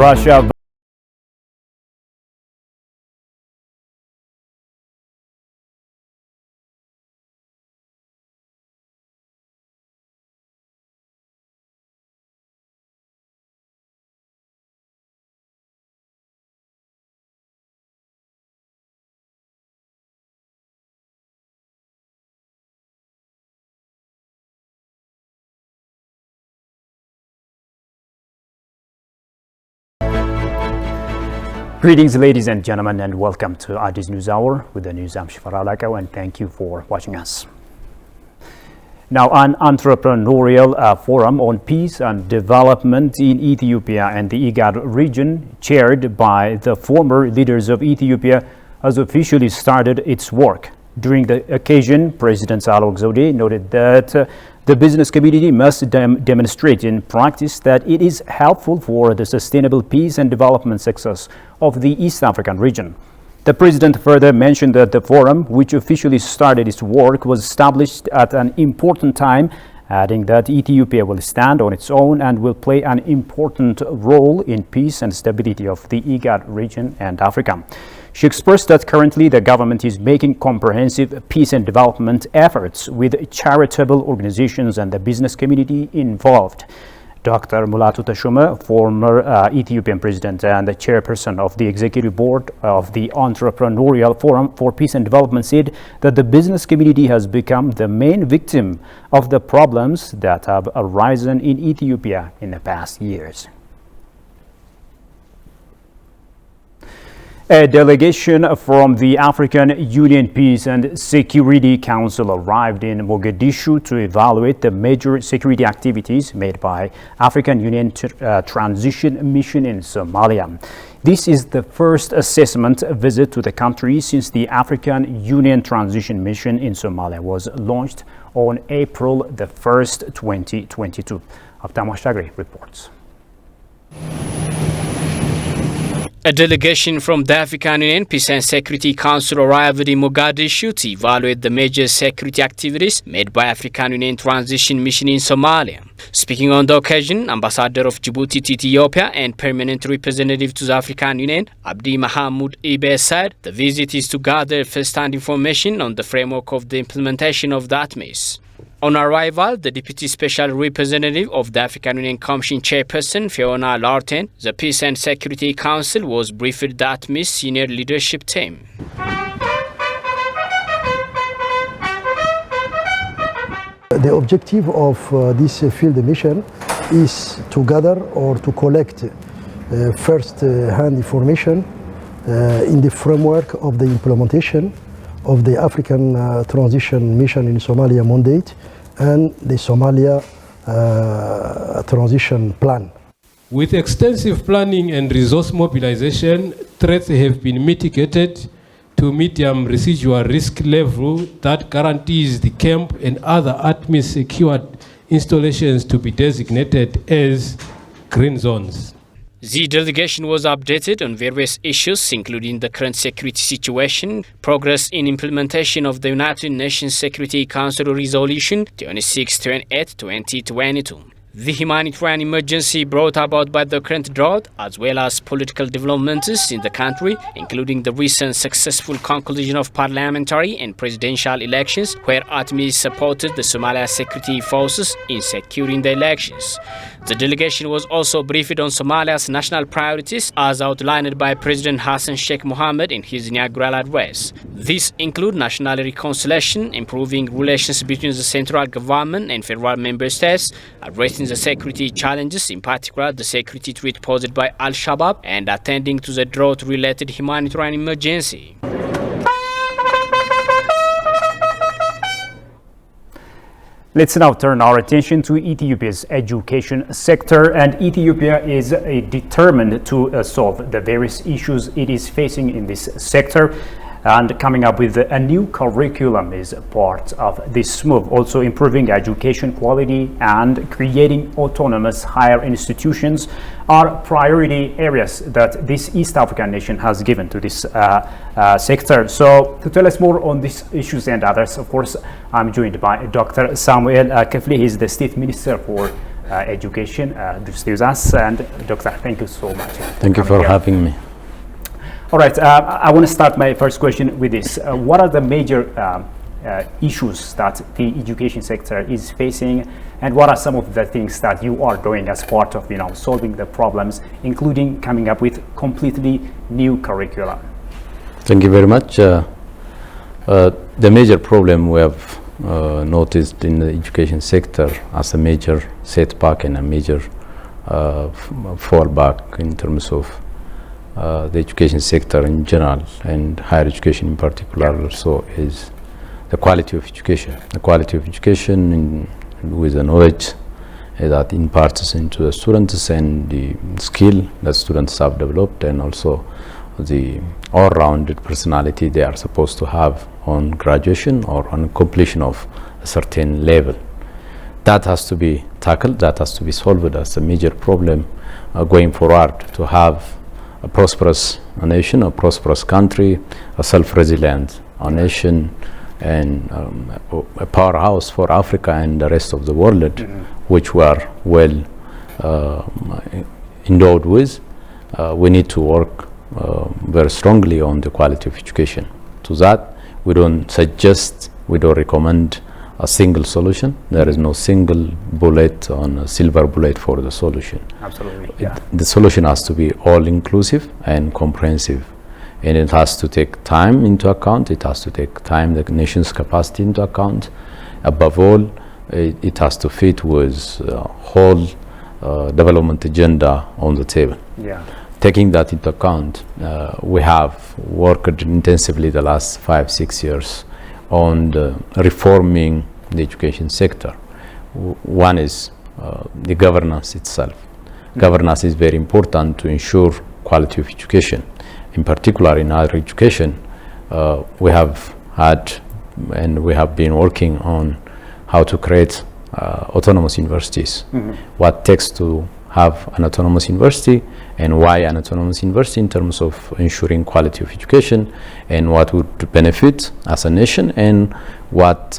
Russia. Greetings, ladies and gentlemen, and welcome to Addis News Hour with the news. I'm Shifara Alakao, and thank you for watching us. Now, an entrepreneurial forum on peace and development in Ethiopia and the IGAD region, chaired by the former leaders of Ethiopia, has officially started its work. During the occasion, President Sahle-Work Zewde noted that the business community must demonstrate in practice that it is helpful for the sustainable peace and development success of the East African region. The president further mentioned that the forum, which officially started its work, was established at an important time, adding that Ethiopia will stand on its own and will play an important role in peace and stability of the IGAD region and Africa. She expressed that currently the government is making comprehensive peace and development efforts with charitable organizations and the business community involved. Dr. Mulatu Teshome, former Ethiopian president and the chairperson of the executive board of the Entrepreneurial Forum for Peace and Development, said that the business community has become the main victim of the problems that have arisen in Ethiopia in the past years. A delegation from the African Union Peace and Security Council arrived in Mogadishu to evaluate the major security activities made by African Union Transition Mission in Somalia. This is the first assessment visit to the country since the African Union Transition Mission in Somalia was launched on April the 1st, 2022. Abtam Washtagri reports. A delegation from the African Union Peace and Security Council arrived in Mogadishu to evaluate the major security activities made by African Union Transition Mission in Somalia. Speaking on the occasion, Ambassador of Djibouti to Ethiopia and Permanent Representative to the African Union, Abdi Mahamoud Ibe, said the visit is to gather first-hand information on the framework of the implementation of the ATMIS. On arrival, the Deputy Special Representative of the African Union Commission Chairperson, Fiona Larten, the Peace and Security Council, was briefed the ATMIS senior leadership team. The objective of this field mission is to gather or to collect first-hand information in the framework of the implementation of the African Transition Mission in Somalia mandate and the Somalia Transition Plan. With extensive planning and resource mobilization, threats have been mitigated to medium residual risk level that guarantees the camp and other ATMIS secured installations to be designated as green zones. The delegation was updated on various issues, including the current security situation, progress in implementation of the United Nations Security Council Resolution 2628, 2022. The humanitarian emergency brought about by the current drought, as well as political developments in the country, including the recent successful conclusion of parliamentary and presidential elections, where ATMIS supported the Somalia security forces in securing the elections. The delegation was also briefed on Somalia's national priorities as outlined by President Hassan Sheikh Mohammed in his inaugural address. These include national reconciliation, improving relations between the central government and federal member states, addressing the security challenges, in particular the security threat posed by Al-Shabaab, and attending to the drought-related humanitarian emergency. Let's now turn our attention to Ethiopia's education sector, and Ethiopia is determined to solve the various issues it is facing in this sector, and coming up with a new curriculum is part of this move. Also, improving education quality and creating autonomous higher institutions are priority areas that this East African nation has given to this sector. So to tell us more on these issues and others, of course, I'm joined by Dr. Samuel Kefli. He's the State Minister for education to stay with us. And Doctor, thank you so much. Thank you for having me. All right, I want to start my first question with this. What are the major issues that the education sector is facing, and what are some of the things that you are doing as part of solving the problems, including coming up with completely new curricula? Thank you very much. The major problem we have noticed in the education sector as a major setback and a major fallback in terms of the education sector in general and higher education in particular also is the quality of education. The quality of education with the knowledge that imparts into the students and the skill that students have developed, and also the all-rounded personality they are supposed to have on graduation or on completion of a certain level. That has to be tackled, that has to be solved as a major problem going forward to have a prosperous nation, a prosperous country, a self-resilient nation, and a powerhouse for Africa and the rest of the world, which we are well endowed with. We need to work very strongly on the quality of education. To that, we don't suggest, we don't recommend a single solution. There is no single bullet on a silver bullet for the solution. Absolutely. Yeah. The solution has to be all-inclusive and comprehensive, and it has to take time into account. It has to take time, the nation's capacity into account. Above all, it has to fit with whole development agenda on the table. Yeah. Taking that into account, we have worked intensively the last 5-6 years on reforming the education sector. One is the governance itself. Governance is very important to ensure quality of education. In particular, in higher education, we have had and we have been working on how to create autonomous universities. What takes to have an autonomous university, and why an autonomous university in terms of ensuring quality of education, and what would benefit as a nation, and what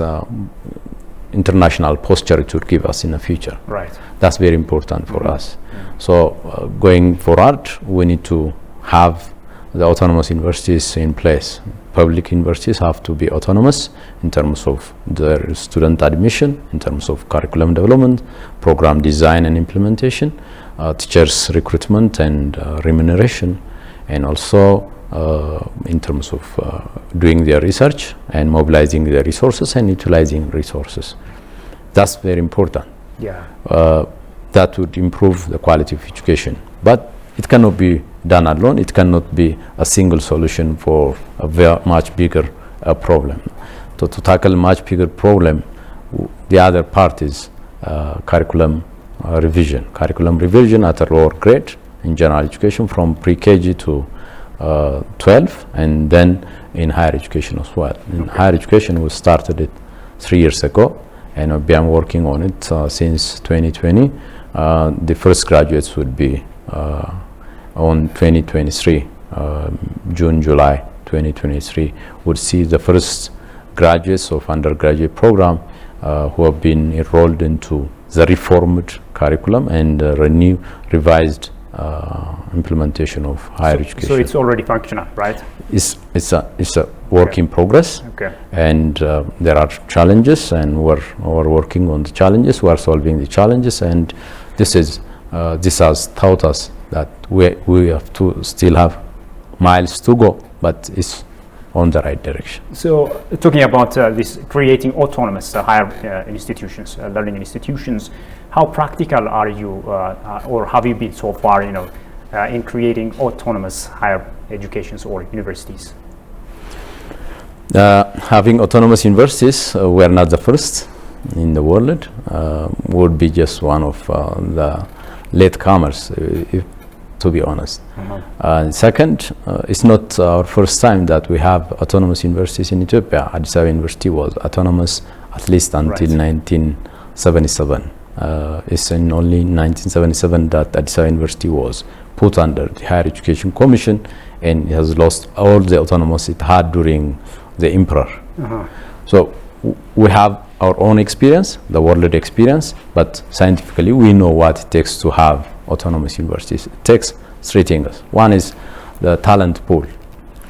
international posture it would give us in the future. Right. That's very important for us. So going forward, we need to have the autonomous universities in place. Public universities have to be autonomous in terms of their student admission, in terms of curriculum development, program design and implementation, teachers recruitment and remuneration, and also in terms of doing their research and mobilizing their resources and utilizing resources. That's very important. Yeah. That would improve the quality of education. But it cannot be done alone. It cannot be a single solution for a very much bigger problem. To tackle a much bigger problem, the other part is curriculum revision. Curriculum revision at a lower grade in general education from pre-KG to 12, and then in higher education as well. In higher education, we started it 3 years ago, and we've been working on it since 2020. The first graduates would be on 2023, June, July 2023, would see the first graduates of undergraduate program who have been enrolled into the reformed curriculum and revised implementation of higher education. So it's already functional, right? It's a work in progress. Okay. And there are challenges, and we're working on the challenges. We are solving the challenges, and this has taught us that we have to still have miles to go, but it's on the right direction. So talking about this creating autonomous higher institutions, learning institutions, how practical are you or have you been so far in creating autonomous higher educations or universities? Having autonomous universities, we're not the first in the world. Would be just one of the latecomers, to be honest. Second, it's not our first time that we have autonomous universities in Ethiopia. Addis Ababa University was autonomous at least until 1977. It's in only 1977 that Addis Ababa University was put under the Higher Education Commission, and it has lost all the autonomy it had during the emperor. So we have our own experience, the world experience, but scientifically we know what it takes to have autonomous universities. It takes three things. One is the talent pool,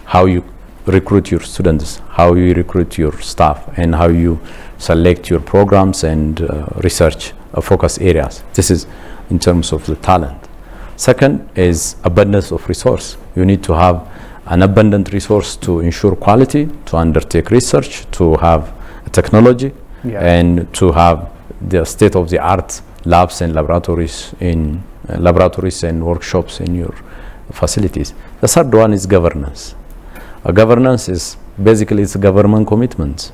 how you recruit your students, how you recruit your staff, and how you select your programs and research focus areas. This is in terms of the talent. Second is abundance of resource. You need to have an abundant resource to ensure quality, to undertake research, to have technology, and to have the state-of-the-art labs and laboratories and workshops in your facilities. The third one is governance. Governance is basically it's a government commitment.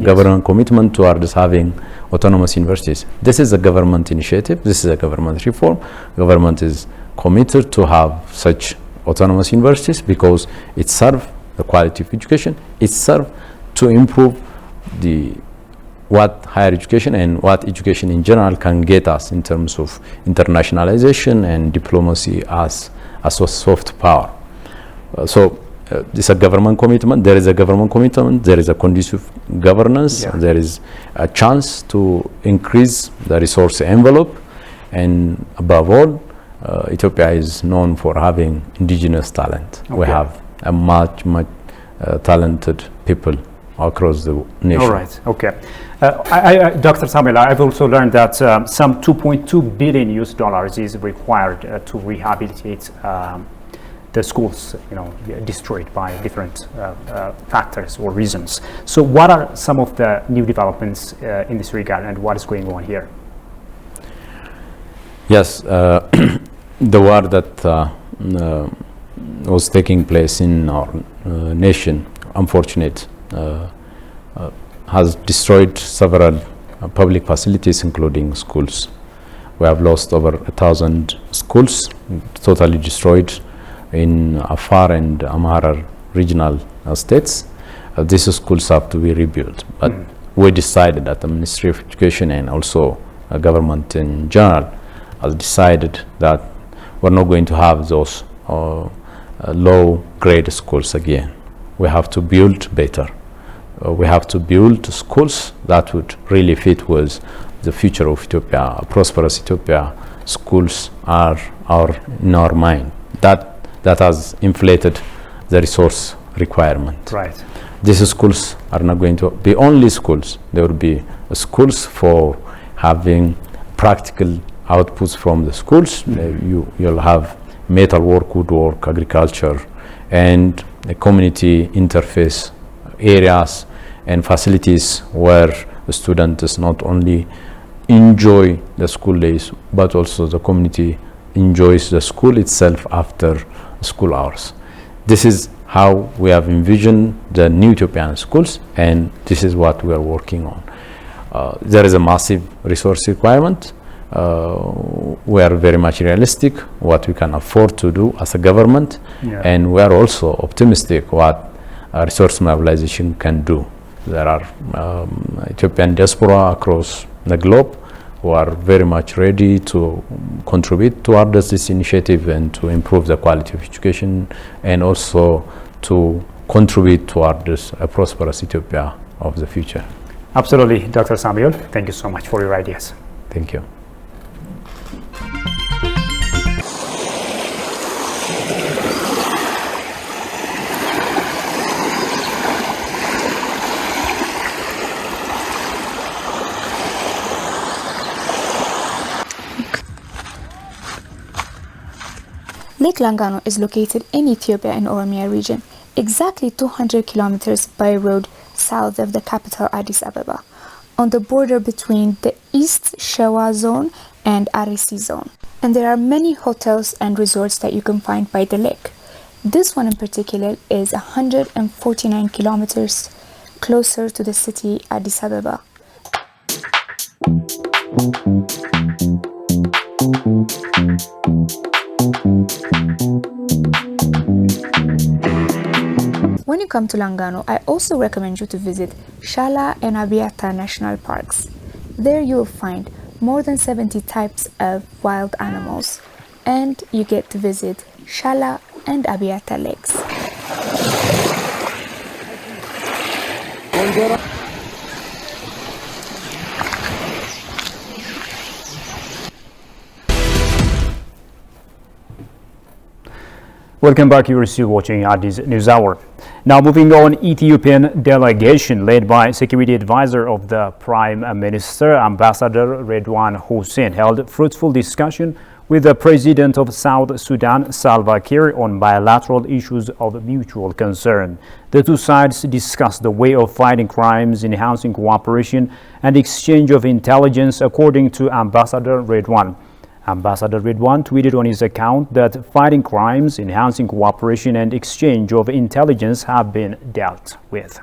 Government commitment towards having autonomous universities. This is a government initiative. This is a government reform. Government is committed to have such autonomous universities because it serves the quality of education. It serves to improve what higher education and what education in general can get us in terms of internationalization and diplomacy as a soft power. It's a government commitment. There is a government commitment. There is a conducive governance. There is a chance to increase the resource envelope, and above all, Ethiopia is known for having indigenous talent. We have a much talented people across the nation. All right. Okay. Dr. Samuel, I've also learned that some $2.2 billion is required to rehabilitate the schools, destroyed by different factors or reasons. So, what are some of the new developments in this regard, and what is going on here? Yes, the war that was taking place in our nation, unfortunate, has destroyed several public facilities, including schools. We have lost over 1,000 schools, totally destroyed in Afar and Amhara regional states. These schools have to be rebuilt. But we decided that the Ministry of Education and also government in general has decided that we're not going to have those low-grade schools again. We have to build better. We have to build schools that would really fit with the future of Ethiopia, a prosperous Ethiopia. Schools are in our mind. That has inflated the resource requirement. Right. These schools are not going to be only schools. There will be schools for having practical outputs from the schools. You'll have metalwork, woodwork, agriculture, and community interface areas and facilities where the students not only enjoy the school days, but also the community enjoys the school itself after school hours. This is how we have envisioned the new Ethiopian schools, and this is what we are working on. There is a massive resource requirement. We are very much realistic what we can afford to do as a government, and we are also optimistic what resource mobilization can do. There are Ethiopian diaspora across the globe who are very much ready to contribute towards this initiative and to improve the quality of education, and also to contribute towards a prosperous Ethiopia of the future. Absolutely, Dr. Samuel. Thank you so much for your ideas. Thank you. Lake Langano is located in Ethiopia in Oromia region, exactly 200 kilometers by road south of the capital Addis Ababa, on the border between the East Shewa zone and Arisi zone. And there are many hotels and resorts that you can find by the lake. This one in particular is 149 kilometers closer to the city Addis Ababa. When you come to Langano, I also recommend you to visit Shala and Abiata National Parks. There you will find more than 70 types of wild animals, and you get to visit Shala and Abiata lakes. Welcome back. You are still watching Addis News Hour. Now moving on, Ethiopian delegation led by Security Advisor of the Prime Minister, Ambassador Redwan Hussein, held fruitful discussion with the President of South Sudan, Salva Kiir, on bilateral issues of mutual concern. The two sides discussed the way of fighting crimes, enhancing cooperation and exchange of intelligence, according to Ambassador Redwan. Ambassador Redwan tweeted on his account that fighting crimes, enhancing cooperation and exchange of intelligence have been dealt with.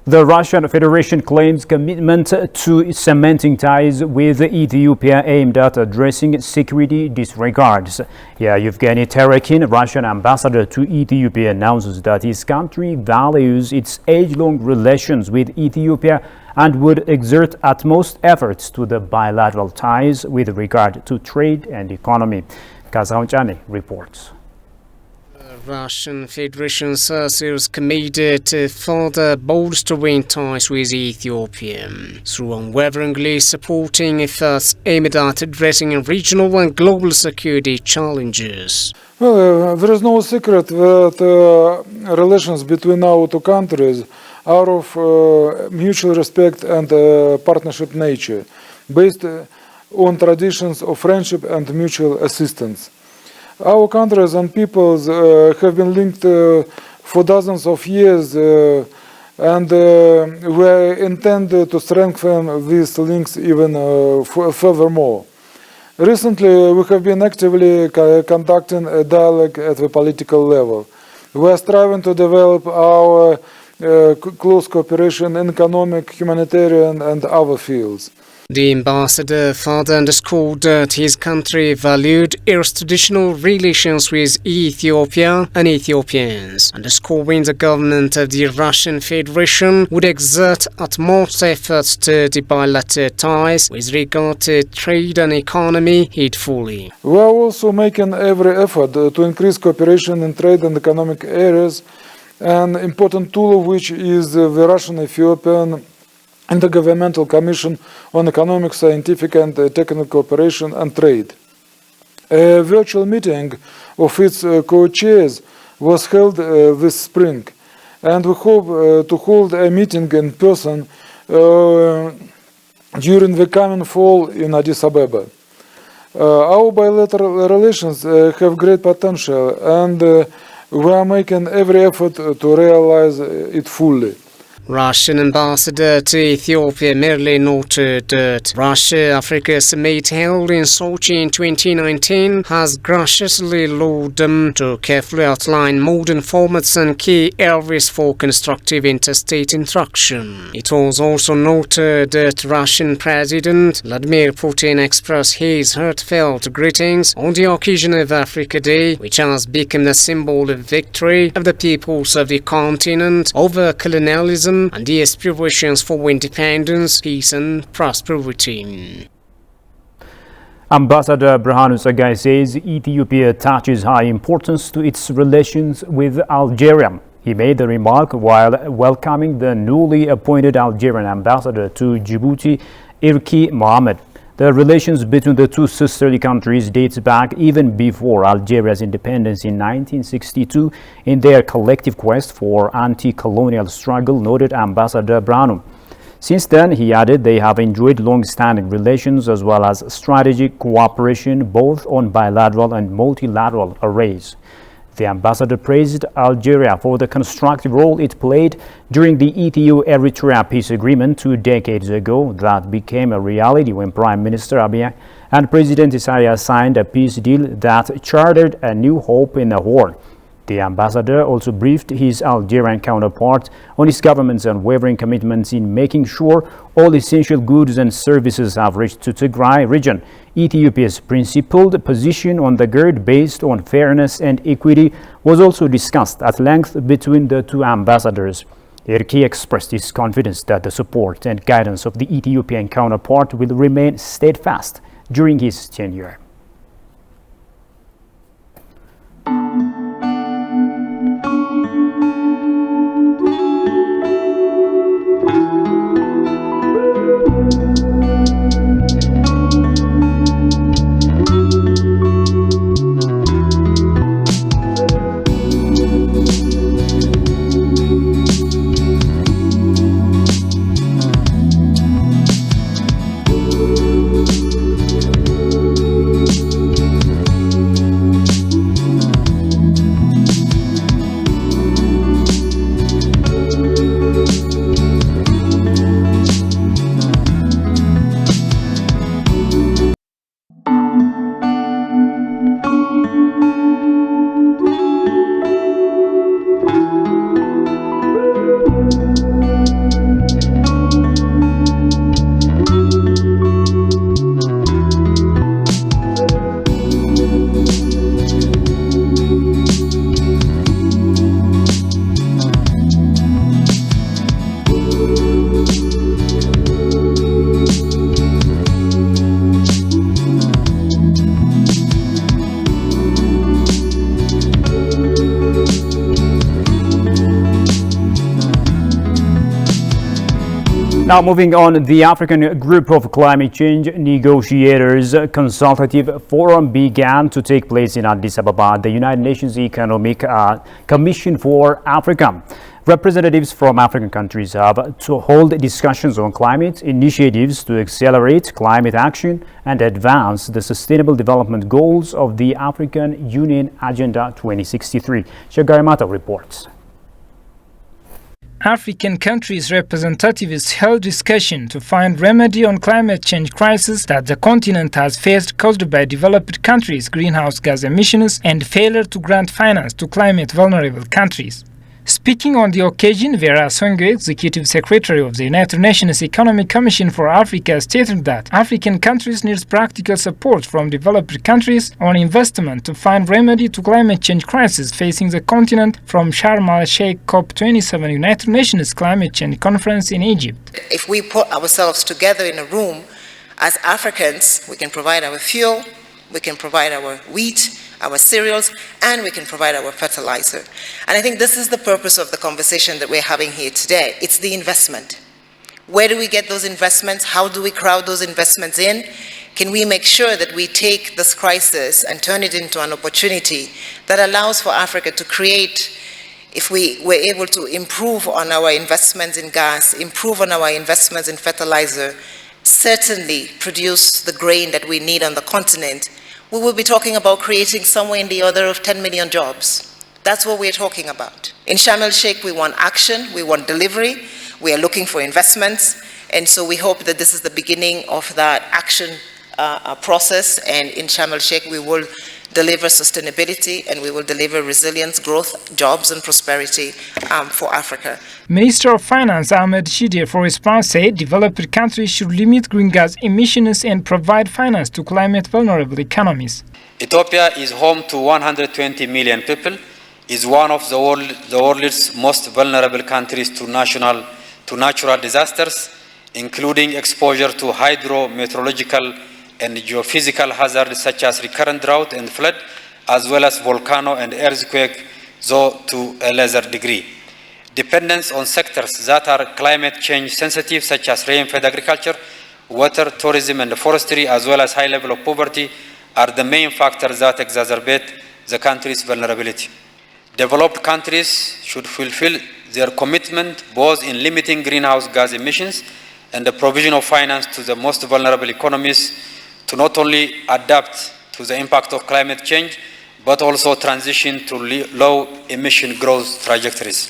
The Russian Federation claims commitment to cementing ties with Ethiopia aimed at addressing security disregards. Yevgeny Terekin, Russian ambassador to Ethiopia, announces that his country values its age-long relations with Ethiopia and would exert utmost efforts to the bilateral ties with regard to trade and economy. Kazaun Chane reports. Russian Federation is committed to further bolstering ties with Ethiopia through unwaveringly supporting efforts aimed at addressing regional and global security challenges. Well, there is no secret that relations between our two countries are of mutual respect and partnership nature, based on traditions of friendship and mutual assistance. Our countries and peoples have been linked for dozens of years, and we intend to strengthen these links even furthermore. Recently, we have been actively conducting a dialogue at the political level. We are striving to develop our close cooperation in economic, humanitarian, and other fields. The ambassador further underscored that his country valued its traditional relations with Ethiopia and Ethiopians, underscoring the government of the Russian Federation would exert utmost efforts to the bilateral ties with regard to trade and economy heedfully. We are also making every effort to increase cooperation in trade and economic areas, an important tool of which is the Russian-Ethiopian Intergovernmental Commission on Economic, Scientific and Technical Cooperation and Trade. A virtual meeting of its co-chairs was held this spring, and we hope to hold a meeting in person during the coming fall in Addis Ababa. Our bilateral relations have great potential, and we are making every effort to realize it fully. Russian ambassador to Ethiopia merely noted that Russia-Africa summit held in Sochi in 2019 has graciously allowed them to carefully outline modern formats and key areas for constructive interstate interaction. It was also noted that Russian President Vladimir Putin expressed his heartfelt greetings on the occasion of Africa Day, which has become the symbol of victory of the peoples of the continent over colonialism and the aspirations for independence, peace and prosperity. Ambassador Berhanu Tsaggai says Ethiopia attaches high importance to its relations with Algeria. He made the remark while welcoming the newly appointed Algerian ambassador to Djibouti, Irki Mohammed. The relations between the two sisterly countries dates back even before Algeria's independence in 1962 in their collective quest for anti-colonial struggle, noted Ambassador Berhanu. Since then, he added, they have enjoyed long-standing relations as well as strategic cooperation both on bilateral and multilateral arrays. The ambassador praised Algeria for the constructive role it played during the Ethiopia-Eritrea peace agreement 2 decades ago that became a reality when Prime Minister Abiy and President Isaias signed a peace deal that chartered a new hope in the Horn. The ambassador also briefed his Algerian counterpart on his government's unwavering commitments in making sure all essential goods and services have reached to Tigray region. Ethiopia's principled position on the GERD based on fairness and equity was also discussed at length between the two ambassadors. Irki expressed his confidence that the support and guidance of the Ethiopian counterpart will remain steadfast during his tenure. Now moving on, the African Group of Climate Change Negotiators Consultative Forum began to take place in Addis Ababa, the United Nations Economic Commission for Africa. Representatives from African countries have to hold discussions on climate initiatives to accelerate climate action and advance the sustainable development goals of the African Union Agenda 2063. Shagari Mata reports. African countries' representatives held discussion to find remedy on climate change crisis that the continent has faced caused by developed countries' greenhouse gas emissions and failure to grant finance to climate vulnerable countries. Speaking on the occasion, Vera Songo, Executive Secretary of the United Nations Economic Commission for Africa, stated that African countries need practical support from developed countries on investment to find remedy to climate change crisis facing the continent from Sharm el-Sheikh COP27 United Nations Climate Change Conference in Egypt. If we put ourselves together in a room as Africans, we can provide our fuel, we can provide our wheat, our cereals, and we can provide our fertilizer. And I think this is the purpose of the conversation that we're having here today. It's the investment. Where do we get those investments? How do we crowd those investments in? Can we make sure that we take this crisis and turn it into an opportunity that allows for Africa to create, if we were able to improve on our investments in gas, improve on our investments in fertilizer, certainly produce the grain that we need on the continent, we will be talking about creating somewhere in the order of 10 million jobs. That's what we're talking about. In Sharm el-Sheikh, we want action, we want delivery, we are looking for investments, and so we hope that this is the beginning of that action process, and in Sharm el-Sheikh we will deliver sustainability and we will deliver resilience, growth, jobs and prosperity for Africa. Minister of Finance Ahmed Shide, for his part, said developed countries should limit greenhouse gas emissions and provide finance to climate vulnerable economies. Ethiopia is home to 120 million people, is one of the world's most vulnerable countries to natural disasters, including exposure to hydrometeorological and geophysical hazards such as recurrent drought and flood, as well as volcano and earthquake, though to a lesser degree. Dependence on sectors that are climate change sensitive, such as rain-fed agriculture, water, tourism, and forestry, as well as high level of poverty, are the main factors that exacerbate the country's vulnerability. Developed countries should fulfill their commitment both in limiting greenhouse gas emissions and the provision of finance to the most vulnerable economies to not only adapt to the impact of climate change, but also transition to low emission growth trajectories.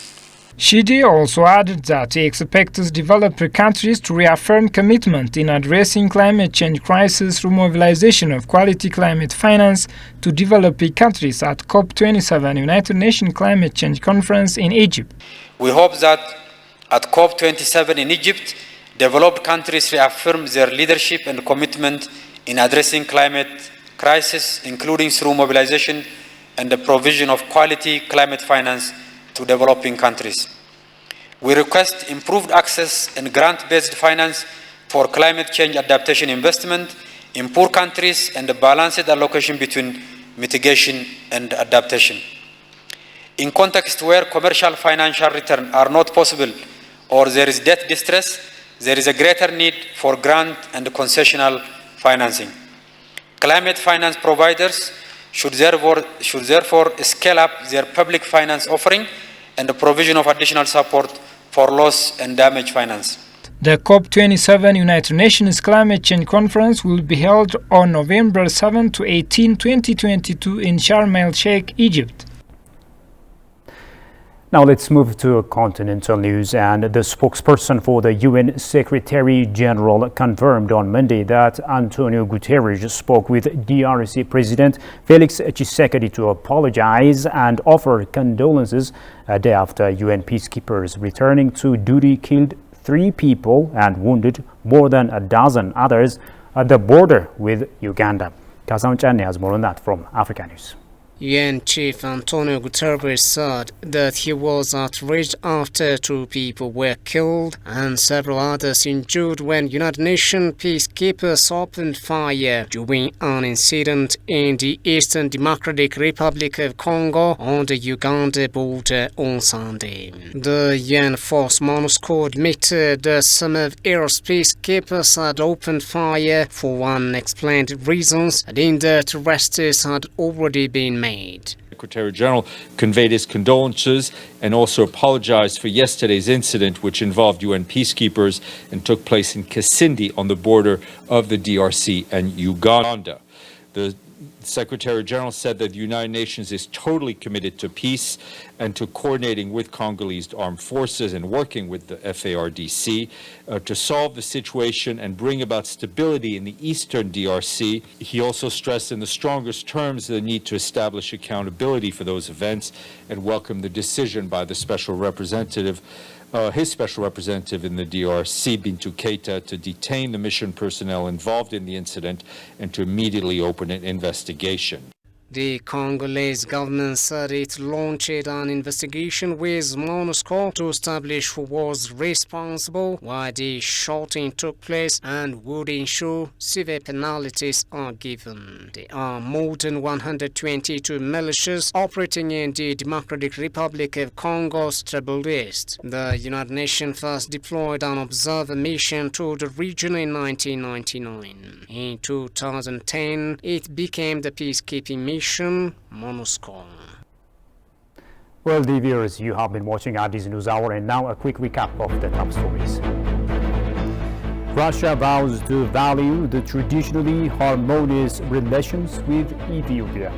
Shide also added that he expects developed countries to reaffirm commitment in addressing climate change crisis through mobilization of quality climate finance to developing countries at COP27 United Nations Climate Change Conference in Egypt. We hope that at COP27 in Egypt, developed countries reaffirm their leadership and commitment in addressing climate crisis, including through mobilization and the provision of quality climate finance to developing countries. We request improved access and grant-based finance for climate change adaptation investment in poor countries and a balanced allocation between mitigation and adaptation. In context where commercial financial returns are not possible or there is debt distress, there is a greater need for grant and concessional financing. Climate finance providers should therefore scale up their public finance offering and the provision of additional support for loss and damage finance. The COP27 United Nations Climate Change Conference will be held on November 7 to 18, 2022 in Sharm el-Sheikh, Egypt. Now let's move to continental news, and the spokesperson for the UN Secretary General confirmed on Monday that Antonio Guterres spoke with DRC President Felix Tshisekedi to apologize and offer condolences a day after UN peacekeepers returning to duty killed 3 people and wounded more than a dozen others at the border with Uganda. Kazan Chane has more on that from Africa News. UN Chief Antonio Guterres said that he was outraged after 2 people were killed and several others injured when United Nations peacekeepers opened fire during an incident in the Eastern Democratic Republic of Congo on the Uganda border on Sunday. The UN force MONUSCO admitted that some of its peacekeepers had opened fire for unexplained reasons, adding that arrests had already been made. Secretary General conveyed his condolences and also apologized for yesterday's incident, which involved UN peacekeepers and took place in Kasindi on the border of the DRC and Uganda. The Secretary General said that the United Nations is totally committed to peace and to coordinating with Congolese armed forces and working with the FARDC to solve the situation and bring about stability in the eastern DRC. He also stressed in the strongest terms the need to establish accountability for those events and welcomed the decision by the special representative his special representative in the DRC, Bintou Keita, to detain the mission personnel involved in the incident and to immediately open an investigation. The Congolese government said it launched an investigation with MONUSCO to establish who was responsible, why the shooting took place, and would ensure severe penalties are given. There are more than 122 militias operating in the Democratic Republic of Congo's Troubled East. The United Nations first deployed an observer mission to the region in 1999. In 2010, it became the peacekeeping mission MONUSCO. Well, dear viewers, you have been watching Addis News Hour, and now a quick recap of the top stories. Russia vows to value the traditionally harmonious relations with Ethiopia.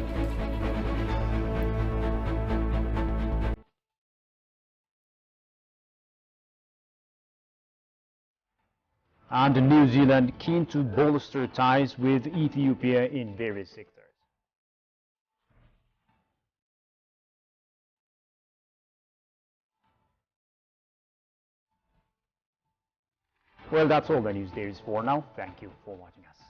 And New Zealand keen to bolster ties with Ethiopia in various sectors. Well, that's all the news there is for now. Thank you for watching us.